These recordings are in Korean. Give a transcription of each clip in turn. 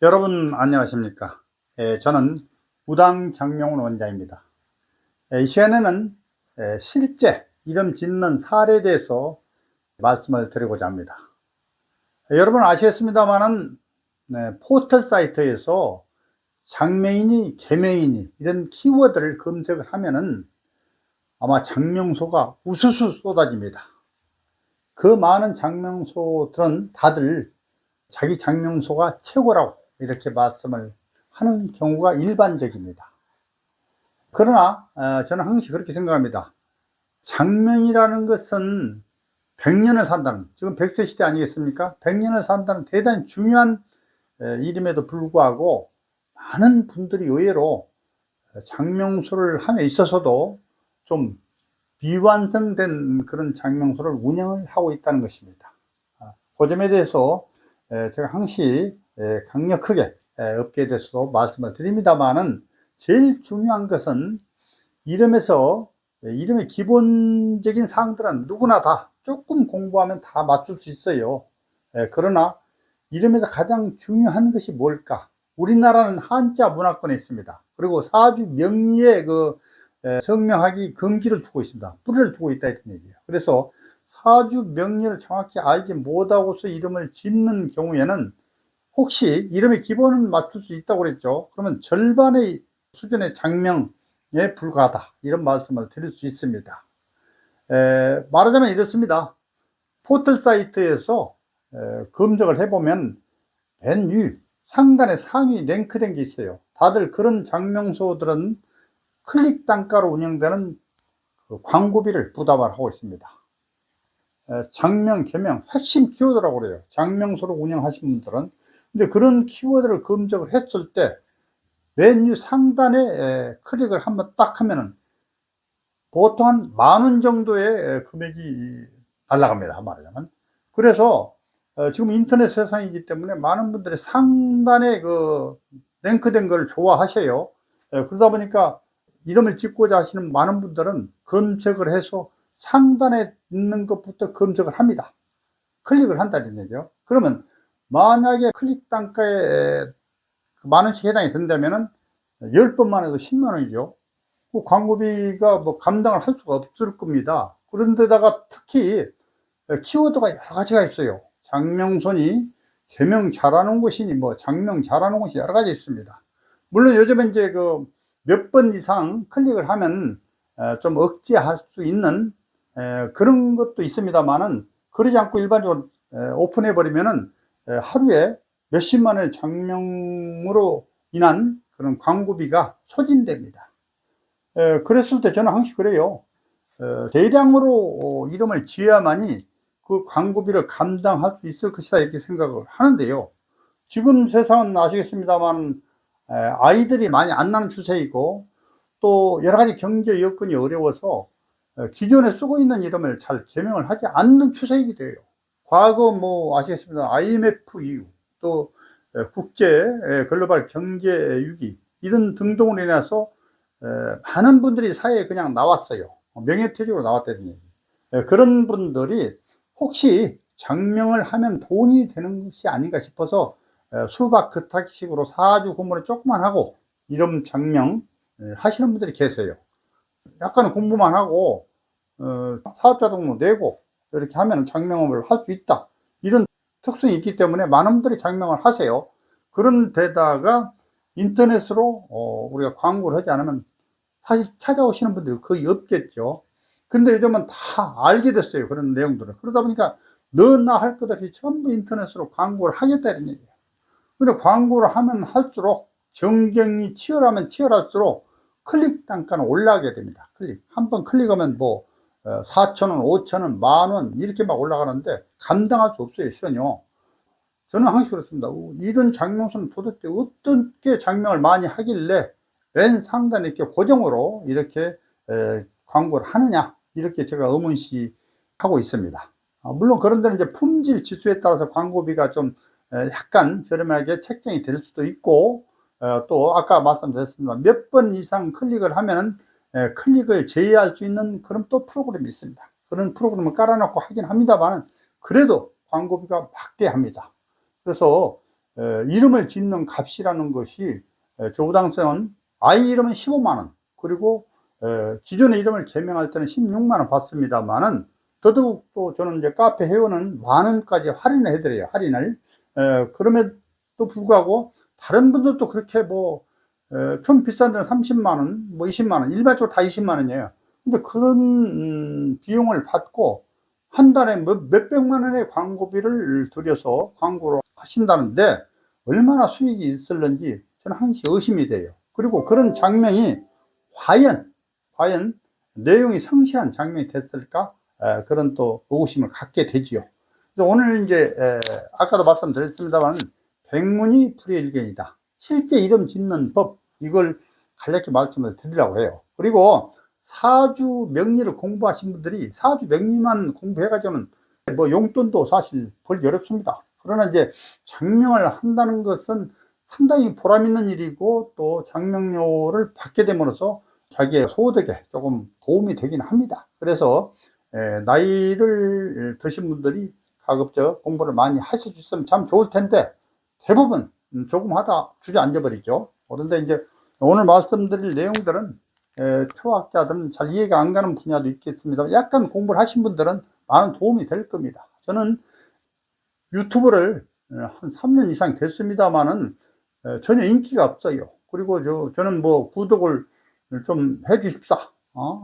여러분 안녕하십니까? 저는 무당 장명훈 원장입니다. 이 시간에는 실제 이름 짓는 사례에 대해서 말씀을 드리고자 합니다. 여러분 아시겠습니다만은 포털 사이트에서 장명인이, 개명인이 이런 키워드를 검색을 하면은 아마 장명소가 우수수 쏟아집니다. 그 많은 장명소들은 다들 자기 장명소가 최고라고 이렇게 말씀을 하는 경우가 일반적입니다. 그러나 저는 항상 그렇게 생각합니다. 장명이라는 것은 100년을 산다는, 지금 100세 시대 아니겠습니까? 100년을 산다는 대단히 중요한 일임에도 불구하고 많은 분들이 의외로 장명소를 함에 있어서도 좀 비완성된 그런 장명소를 운영을 하고 있다는 것입니다. 그 점에 대해서 제가 항시 강력하게 업계에 대해서도 말씀을 드립니다만은, 제일 중요한 것은 이름에서 이름의 기본적인 사항들은 누구나 다 조금 공부하면 다 맞출 수 있어요. 그러나 이름에서 가장 중요한 것이 뭘까? 우리나라는 한자 문화권에 있습니다. 그리고 사주 명리에 성명하기 금기를 두고 있습니다. 뿌리를 두고 있다 이런 얘기예요. 그래서 사주 명리를 정확히 알지 못하고서 이름을 짓는 경우에는, 혹시 이름의 기본은 맞출 수 있다고 그랬죠. 그러면 절반의 수준의 장명에 불과하다, 이런 말씀을 드릴 수 있습니다. 말하자면 이렇습니다. 포털 사이트에서 검색을 해보면 맨 위 상단에 상위 랭크된 게 있어요. 다들 그런 장명소들은 클릭 단가로 운영되는 그 광고비를 부담을 하고 있습니다. 장명, 개명 핵심 키워드라고 그래요. 장명소를 운영하시는 분들은. 근데 그런 키워드를 검색을 했을 때 메뉴 상단에 클릭을 한번 딱 하면은 보통 한 10,000원 정도의 금액이 날아갑니다, 말하자면. 그래서 지금 인터넷 세상이기 때문에 많은 분들이 상단에 그 랭크된 걸 좋아하셔요. 그러다 보니까 이름을 짓고자 하시는 많은 분들은 검색을 해서 상단에 있는 것부터 검색을 합니다. 클릭을 한다는 얘기죠. 그러면 만약에 클릭 단가에 그 만 원씩 해당이 된다면은 10번만 해도 10만 원이죠. 그 광고비가 뭐 감당을 할 수가 없을 겁니다. 그런데다가 특히 키워드가 여러 가지가 있어요. 장명소니, 개명 잘하는 곳이니, 뭐 장명 잘하는 곳이 여러 가지 있습니다. 물론 요즘에 이제 그 몇 번 이상 클릭을 하면 좀 억제할 수 있는 그런 것도 있습니다만은, 그러지 않고 일반적으로 오픈해 버리면은 하루에 몇십만 원의 장명으로 인한 그런 광고비가 소진됩니다. 그랬을 때 저는 항상 그래요. 대량으로 이름을 지어야만이 그 광고비를 감당할 수 있을 것이다, 이렇게 생각을 하는데요. 지금 세상은 아시겠습니다만 아이들이 많이 안 나는 추세이고, 또 여러 가지 경제 여건이 어려워서 기존에 쓰고 있는 이름을 잘 개명을 하지 않는 추세이기도 해요. 과거 뭐 아시겠습니다. IMF 이후, 또 국제 글로벌 경제 위기 이런 등등으로 인해서 많은 분들이 사회에 그냥 나왔어요. 명예퇴직으로 나왔다는 얘기. 그런 분들이 혹시 장명을 하면 돈이 되는 것이 아닌가 싶어서 수박 그타기식으로 사주 구문을 조금만 하고 이름 장명 하시는 분들이 계세요. 약간 공부만 하고 사업자 등록 내고 이렇게 하면 장명업을 할 수 있다, 이런 특성이 있기 때문에 많은 분들이 장명을 하세요. 그런 데다가 인터넷으로 우리가 광고를 하지 않으면 사실 찾아오시는 분들이 거의 없겠죠. 근데 요즘은 다 알게 됐어요, 그런 내용들을. 그러다 보니까 너나 할 것 없이 전부 인터넷으로 광고를 하겠다는 얘기예요. 근데 광고를 하면 할수록, 경쟁이 치열하면 치열할수록 클릭 단가는 올라가게 됩니다. 클릭. 한 번 클릭하면 뭐 4,000원, 5,000원, 만 원 이렇게 막 올라가는데 감당할 수 없어요, 전혀. 저는 항상 그렇습니다. 이런 장명수는 도대체 어떻게 장명을 많이 하길래 웬 상단에 이렇게 고정으로 이렇게 광고를 하느냐, 이렇게 제가 의문시하고 있습니다. 물론 그런 데는 이제 품질 지수에 따라서 광고비가 좀 약간 저렴하게 책정이 될 수도 있고, 또 아까 말씀드렸습니다. 몇 번 이상 클릭을 하면 클릭을 제외할 수 있는 그런 또 프로그램이 있습니다. 그런 프로그램을 깔아놓고 하긴 합니다만, 그래도 광고비가 막대합니다. 그래서 이름을 짓는 값이라는 것이 저 우당성은 아이 이름은 15만 원, 그리고 기존의 이름을 개명할 때는 16만 원 받습니다만은, 더더욱 또 저는 이제 카페 회원은 만 원까지 할인을 해드려요. 할인을. 그럼에도 불구하고 다른 분들도 그렇게 뭐 좀 비싼 데는 30만 원, 뭐 20만 원, 일반적으로 다 20만 원이에요. 근데 그런 비용을 받고 한 달에 몇백만 원의 광고비를 들여서 광고를 하신다는데 얼마나 수익이 있을는지 저는 항상 의심이 돼요. 그리고 그런 장면이 과연 내용이 성실한 장면이 됐을까? 그런 또 의구심을 갖게 되지요. 오늘 이제 아까도 말씀드렸습니다만 백문이 불여일견이다. 실제 이름 짓는 법, 이걸 간략히 말씀을 드리려고 해요. 그리고 사주 명리를 공부하신 분들이 사주 명리만 공부해 가지고는 뭐 용돈도 사실 벌기 어렵습니다. 그러나 이제 장명을 한다는 것은 상당히 보람 있는 일이고, 또 장명료를 받게 됨으로써 자기의 소득에 조금 도움이 되긴 합니다. 그래서 나이를 드신 분들이 가급적 공부를 많이 하실 수 있으면 참 좋을 텐데, 대부분 조금 하다 주저앉아 버리죠. 그런데 이제 오늘 말씀드릴 내용들은 초학자들은 잘 이해가 안 가는 분야도 있겠습니다. 약간 공부를 하신 분들은 많은 도움이 될 겁니다. 저는 유튜브를 한 3년 이상 됐습니다만은 전혀 인기가 없어요. 그리고 저는 뭐 구독을 좀 해 주십사,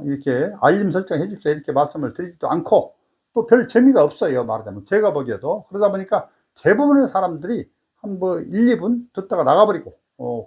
이렇게 알림 설정 해 주십사, 이렇게 말씀을 드리지도 않고, 또 별 재미가 없어요, 말하자면. 제가 보기에도. 그러다 보니까 대부분의 사람들이 한 뭐 1, 2분 듣다가 나가버리고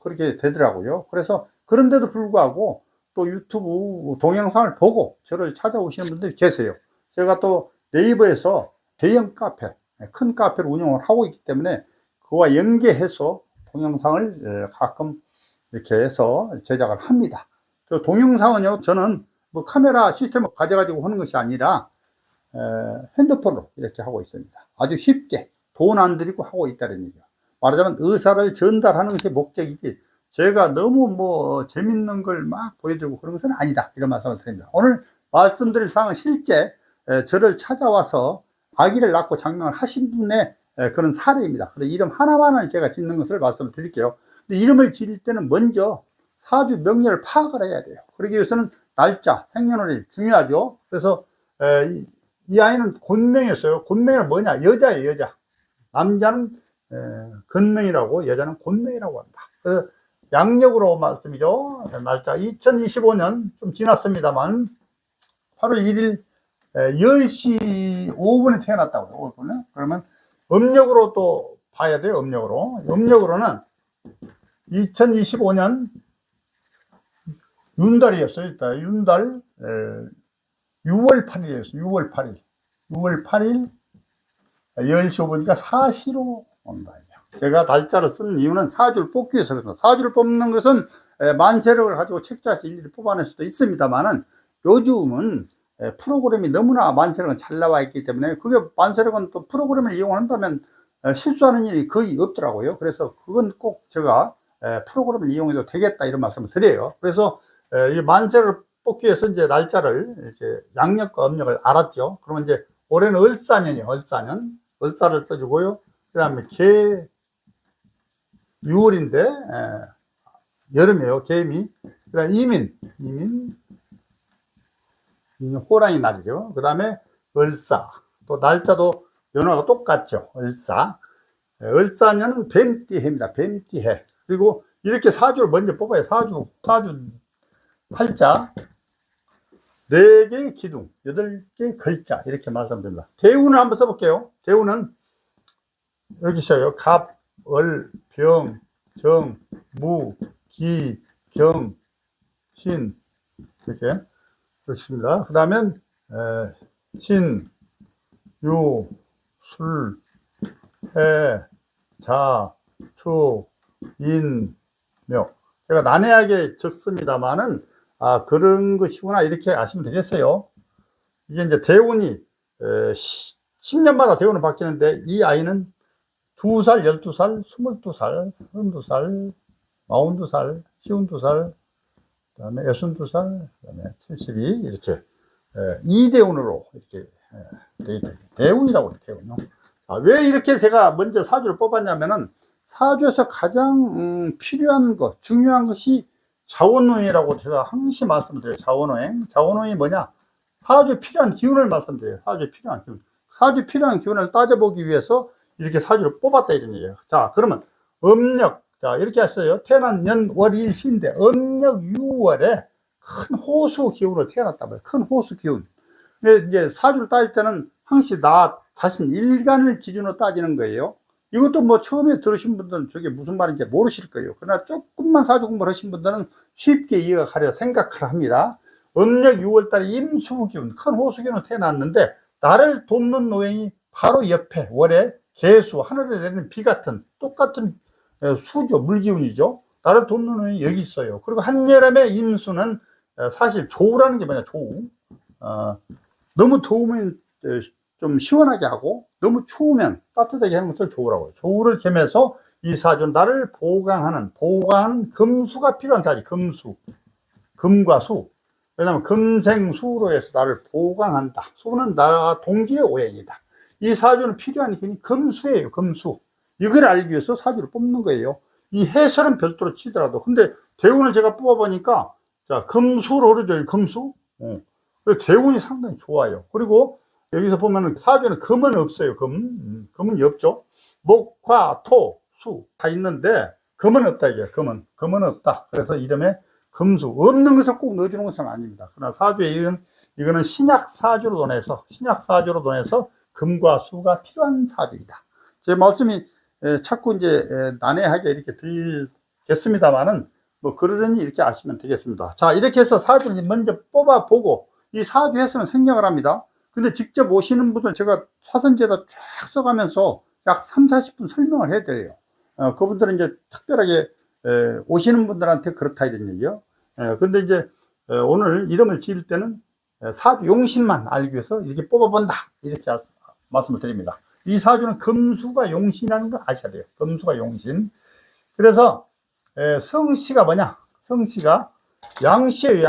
그렇게 되더라고요. 그래서 그런데도 불구하고 또 유튜브 동영상을 보고 저를 찾아오시는 분들이 계세요. 제가 또 네이버에서 대형 카페, 큰 카페를 운영을 하고 있기 때문에 그와 연계해서 동영상을 가끔 이렇게 해서 제작을 합니다. 그 동영상은요, 저는 뭐 카메라 시스템을 가져가지고 하는 것이 아니라 핸드폰으로 이렇게 하고 있습니다. 아주 쉽게 돈 안 들이고 하고 있다는 얘기죠. 말하자면 의사를 전달하는 것이 목적이지, 제가 너무 뭐 재밌는 걸 막 보여드리고 그런 것은 아니다, 이런 말씀을 드립니다. 오늘 말씀드릴 사항은 실제 저를 찾아와서 아기를 낳고 장명을 하신 분의 그런 사례입니다. 그래서 이름 하나만을 제가 짓는 것을 말씀을 드릴게요. 근데 이름을 지을 때는 먼저 사주 명리를 파악을 해야 돼요. 그러기 위해서는 날짜, 생년월일 중요하죠. 그래서 이 아이는 곤명이었어요. 곤명은 뭐냐? 여자예요, 여자. 남자는 건명이라고, 여자는 곤명이라고 합니다. 그래서 양력으로 말씀이죠. 날짜 2025년 좀 지났습니다만 8월 1일 10시 5분에 태어났다고요. 그러면 음력으로 또 봐야 돼요. 음력으로는 2025년 윤달이었어요. 일단 윤달 6월 8일이었어요. 6월 8일 10시 5분이니까 사시로 온다. 제가 날짜를 쓰는 이유는 사주를 뽑기 위해서 그렇습니다. 사주를 뽑는 것은 만세력을 가지고 책자에서 일일이 뽑아낼 수도 있습니다만은, 요즘은 프로그램이 너무나 만세력은 잘 나와 있기 때문에, 그게 만세력은 또 프로그램을 이용한다면 실수하는 일이 거의 없더라고요. 그래서 그건 꼭 제가 프로그램을 이용해도 되겠다, 이런 말씀을 드려요. 그래서 이 만세력을 뽑기 위해서 이제 날짜를, 이제 양력과 음력을 알았죠. 그러면 이제 올해는 을사년이에요. 을사를 써주고요. 그 다음에 6월인데 여름이에요. 개미. 그 다음에 이민 호랑이 날이죠. 그 다음에 을사, 또 날짜도 연화가 똑같죠. 을사년은 뱀띠해입니다. 뱀띠해. 그리고 이렇게 사주를 먼저 뽑아요. 사주 팔자, 4개의 기둥, 8개의 글자, 이렇게 말씀드립니다. 대운을 한번 써볼게요. 대운은 여기 있어요. 갑, 을, 병, 정, 무, 기, 경, 신, 이렇게 그렇습니다. 그 다음엔 신, 유, 술, 해, 자, 투, 인, 묘. 제가 난해하게 적습니다만은 그런 것이구나, 이렇게 아시면 되겠어요. 이게 이제 대운이 10년마다 대운을 바뀌는데, 이 아이는 2살, 12살, 22살, 32살, 42살, 52살, 그 다음에 62살, 그 다음에 72, 이렇게 이대운으로 이렇게 되어 있다. 대운이라고 해요, 대운요. 왜 이렇게 제가 먼저 사주를 뽑았냐면은, 사주에서 가장 필요한 것, 중요한 것이 자원노행이라고 제가 항상 말씀드려요. 자원노행. 자원노행이 뭐냐? 사주에 필요한 기운을 말씀드려요. 사주에 필요한 기운. 사주에 필요한 기운을 따져보기 위해서 이렇게 사주를 뽑았다 이런 얘기예요. 자, 그러면 음력, 자, 이렇게 했어요. 태어난 년, 월, 일, 시인데 음력 6월에 큰 호수 기운으로 태어났단 말이에요. 큰 호수 기운. 근데 이제 사주를 따질 때는 항상 나 자신 일간을 기준으로 따지는 거예요. 이것도 뭐 처음에 들으신 분들은 저게 무슨 말인지 모르실 거예요. 그러나 조금만 사주 공부를 하신 분들은 쉽게 이해가 가려 생각을 합니다. 음력 6월달에 임수기운, 큰 호수기운으로 태어났는데 나를 돕는 노행이 바로 옆에 월에 개수, 하늘에 내리는 비 같은 똑같은 수죠, 물기운이죠. 나를 돕는 노행이 여기 있어요. 그리고 한여름의 임수는 사실 조우라는 게 뭐냐, 조우. 너무 더우면 좀 시원하게 하고 너무 추우면 따뜻하게 하는 것을 조우라고 해요. 조우를 겸해서 이 사주는 나를 보강하는 금수가 필요한 사주. 금수, 금과 수. 왜냐하면 금생수로 해서 나를 보강한다. 수는 나와 동지의 오행이다. 이 사주는 필요한 기운이 금수예요. 금수. 이걸 알기 위해서 사주를 뽑는 거예요. 이 해설은 별도로 치더라도. 근데 대운을 제가 뽑아보니까 자, 금수로 그러죠. 금수. 대운이 상당히 좋아요. 그리고 여기서 보면은 사주에는 금은 없어요. 금은 없죠. 목, 화, 토, 수 다 있는데 금은 없다 이게. 금은 없다. 그래서 이름에 금수. 없는 것을 꼭 넣어주는 것은 아닙니다. 그러나 사주에 이거는 신약 사주로 돈해서 금과 수가 필요한 사주이다. 제 말씀이 자꾸 이제 난해하게 이렇게 들리겠습니다만은 뭐 그러려니 이렇게 아시면 되겠습니다. 자, 이렇게 해서 사주를 먼저 뽑아보고 이 사주에서는 생략을 합니다. 근데 직접 오시는 분들 제가 사선제에다 쫙 써가면서 약 3, 40분 설명을 해드려요. 그분들은 이제 특별하게 오시는 분들한테 그렇다 이런 얘기요. 근데 이제 오늘 이름을 지을 때는 사주 용신만 알기 위해서 이렇게 뽑아본다 이렇게 말씀을 드립니다. 이 사주는 금수가 용신이라는 걸 아셔야 돼요. 금수가 용신. 그래서 성씨가 뭐냐? 성씨가 양씨예요.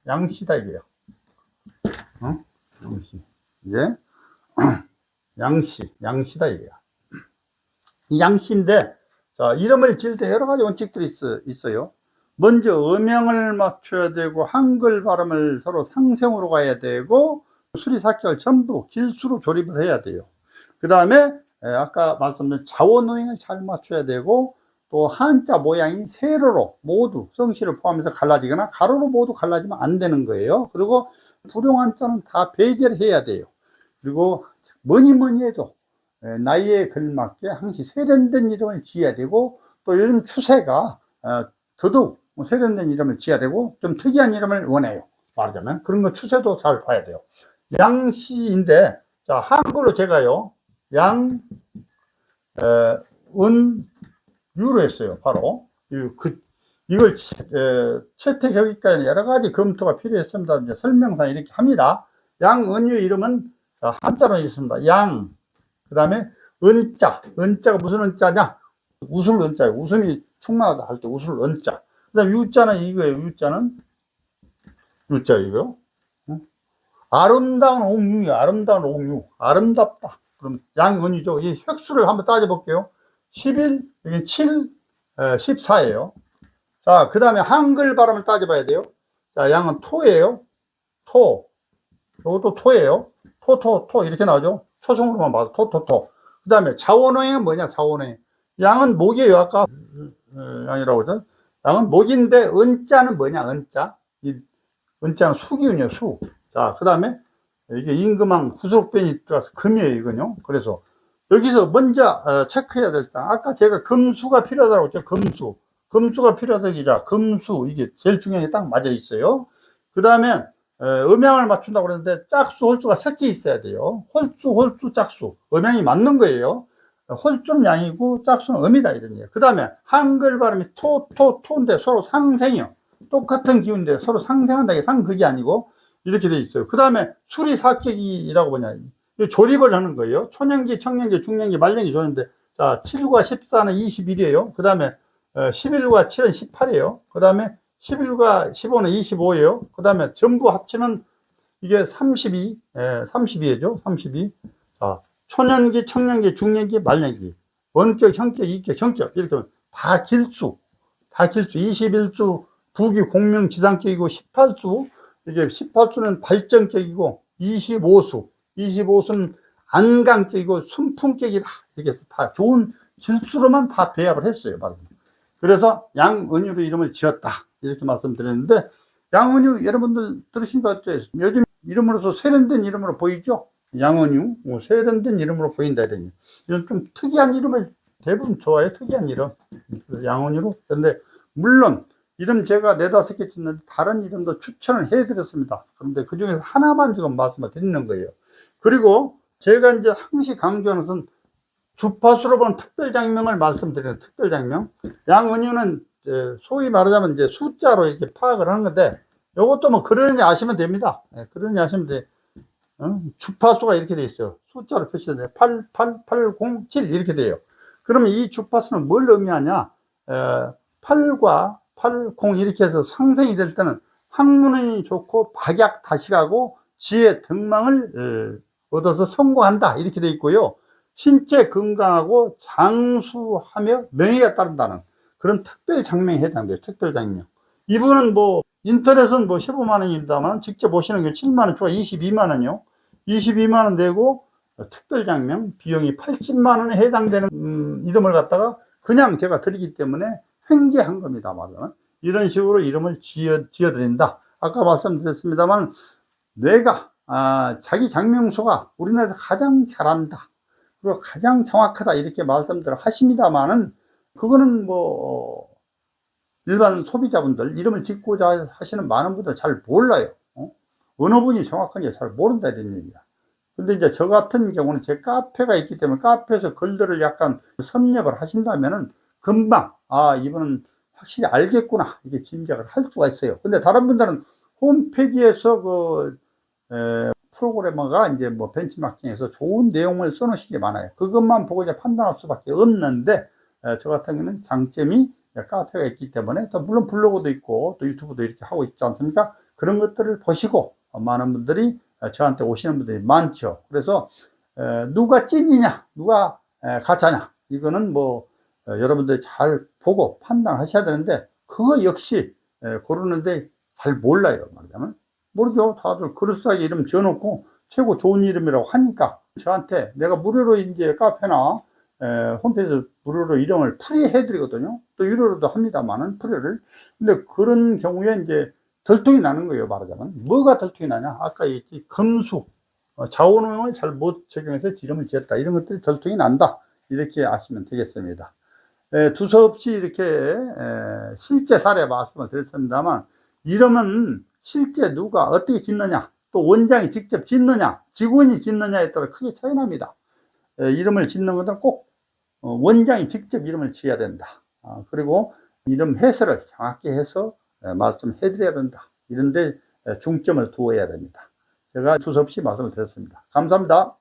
양씨다 이게요. 양씨. 이게 양씨다 이게요. 이 양씨인데 자, 이름을 지을 때 여러 가지 원칙들이 있어요. 먼저 음양을 맞춰야 되고 한글 발음을 서로 상생으로 가야 되고 수리사격을 전부 길수로 조립을 해야 돼요. 그 다음에 아까 말씀드린 자원노행을 잘 맞춰야 되고 또 한자 모양이 세로로 모두 성씨를 포함해서 갈라지거나 가로로 모두 갈라지면 안 되는 거예요. 그리고 불용한자는 다 배제를 해야 돼요. 그리고 뭐니 해도 나이에 걸맞게 항시 세련된 이름을 지어야 되고 또 요즘 추세가 더더욱 세련된 이름을 지어야 되고 좀 특이한 이름을 원해요. 말하자면 그런 거 추세도 잘 봐야 돼요. 양씨인데 자, 한글로 제가요 유로 했어요. 바로 이걸 채택하기까지 여러 가지 검토가 필요했습니다. 이제 설명상 이렇게 합니다. 양은유 이름은 한자로 있습니다. 그 다음에 은자가 무슨 은자냐? 웃을 은자예요. 웃음이 충만하다 할 때 웃을 은자. 그 다음에 유자는 이거예요. 유자 이거요. 아름다운 옥류예요. 아름답다. 그럼 양은유죠. 이 획수를 한번 따져볼게요. 11, 여기 7, 14예요. 자, 그 다음에 한글 발음을 따져봐야 돼요. 자, 양은 토예요. 이것도 토예요. 토 이렇게 나오죠. 초성으로만 봐도 토. 그 다음에 자원어행은 뭐냐? 자원어행. 양은 목이에요. 아까 양이라고 하죠. 양은 목인데 은자는 뭐냐? 은자는 수기운이에요. 수. 자, 그 다음에 이게 임금왕 구속변이 들어가서 금이에요. 이건요. 그래서 여기서 먼저 체크해야 될 장. 아까 제가 금수가 필요하다고 했죠. 금수가 필요하다기자 금수 이게 제일 중요한 게 딱 맞아 있어요. 그 다음에 음양을 맞춘다고 그랬는데 짝수 홀수가 섞여 있어야 돼요. 홀수 짝수 음양이 맞는 거예요. 홀수는 양이고 짝수는 음이다 이런 얘기예요. 그 다음에 한글 발음이 토인데 서로 상생이요. 똑같은 기운인데 서로 상생한다. 이게 상극이 아니고 이렇게 돼 있어요. 그 다음에 수리사격이라고 뭐냐 조립을 하는 거예요. 초년기, 청년기, 중년기, 말년기 조립인데 자 7과 14는 21이에요. 그 다음에 11과 7은 18이에요. 그 다음에 11과 15는 25예요. 그 다음에 전부 합치면 이게 32예죠. 32. 자, 초년기, 청년기, 중년기, 말년기. 원격, 형격, 이격, 정격 이렇게 다 길수 21수 부기, 공명, 지상격이고 18수 이제 18수는 발전격이고 25수는 안강격이고 순풍격이다. 이렇게 해서 다 좋은 길수로만 다 배합을 했어요. 그래서 양은유로 이름을 지었다. 이렇게 말씀드렸는데, 양은유 여러분들 들으시니까 어때요? 요즘 이름으로서 세련된 이름으로 보이죠? 양은유, 세련된 이름으로 보인다. 이런 좀 특이한 이름을 대부분 좋아해요. 특이한 이름. 양은유로. 그런데 물론 이름 제가 4-5개 짓는데 다른 이름도 추천을 해드렸습니다. 그런데 그 중에서 하나만 지금 말씀을 드리는 거예요. 그리고 제가 이제 항시 강조하는 것은 주파수로 본 특별장명을 말씀드리는 특별장명. 양은유는 소위 말하자면 이제 숫자로 이렇게 파악을 하는 건데, 요것도 뭐 그러니 아시면 됩니다. 그러니 아시면 돼. 주파수가 이렇게 돼 있어요. 숫자로 표시돼요. 88807 이렇게 돼요. 그러면 이 주파수는 뭘 의미하냐? 8과 80 이렇게 해서 상승이 될 때는 학문이 좋고 박약 다시가고 지혜 등망을 얻어서 성공한다. 이렇게 돼 있고요. 신체 건강하고 장수하며 명예가 따른다는 그런 특별 장명에 해당돼요. 특별 장명. 이분은 뭐 인터넷은 뭐 15만 원입니다만 직접 오시는 게 7만 원 추가 22만 원이요. 22만 원 내고 특별 장명 비용이 80만 원에 해당되는 이름을 갖다가 그냥 제가 드리기 때문에 횡재한 겁니다. 말은 이런 식으로 이름을 지어드린다. 아까 말씀드렸습니다만 내가 자기 장명소가 우리나라에서 가장 잘한다. 그리고 가장 정확하다. 이렇게 말씀들 하십니다만은 그거는 뭐 일반 소비자분들 이름을 짓고자 하시는 많은 분들 잘 몰라요. 어느 분이 정확한지 잘 모른다 이런 얘기야. 근데 이제 저 같은 경우는 제 카페가 있기 때문에 카페에서 글들을 약간 섭렵을 하신다면은 금방 이분은 확실히 알겠구나 이게 짐작을 할 수가 있어요. 근데 다른 분들은 홈페이지에서 프로그래머가 이제 뭐 벤치마킹에서 좋은 내용을 써놓으신 게 많아요. 그것만 보고 이제 판단할 수밖에 없는데, 저 같은 경우는 장점이 카페가 있기 때문에, 또 물론 블로그도 있고 또 유튜브도 이렇게 하고 있지 않습니까? 그런 것들을 보시고 많은 분들이 저한테 오시는 분들이 많죠. 그래서 누가 찐이냐 누가 가짜냐 이거는 뭐 여러분들이 잘 보고 판단하셔야 되는데, 그거 역시 고르는데 잘 몰라요. 말하자면 모르죠. 다들 그럴싸하게 이름 지어놓고 최고 좋은 이름이라고 하니까 저한테 내가 무료로 이제 카페나 홈페이지에서 무료로 이름을 프리 해드리거든요. 또 유료로도 합니다만은 프리를. 근데 그런 경우에 이제 덜통이 나는 거예요. 말하자면 뭐가 덜통이 나냐? 아까 이 금수 자원을 잘 못 적용해서 이름을 지었다. 이런 것들이 덜통이 난다. 이렇게 아시면 되겠습니다. 두서없이 이렇게 실제 사례 말씀을 드렸습니다만, 이름은 실제 누가 어떻게 짓느냐, 또 원장이 직접 짓느냐, 직원이 짓느냐에 따라 크게 차이 납니다. 이름을 짓는 것은 꼭 원장이 직접 이름을 지어야 된다. 그리고 이름 해설을 정확히 해서 말씀해 드려야 된다. 이런데 중점을 두어야 됩니다. 제가 두서없이 말씀을 드렸습니다. 감사합니다.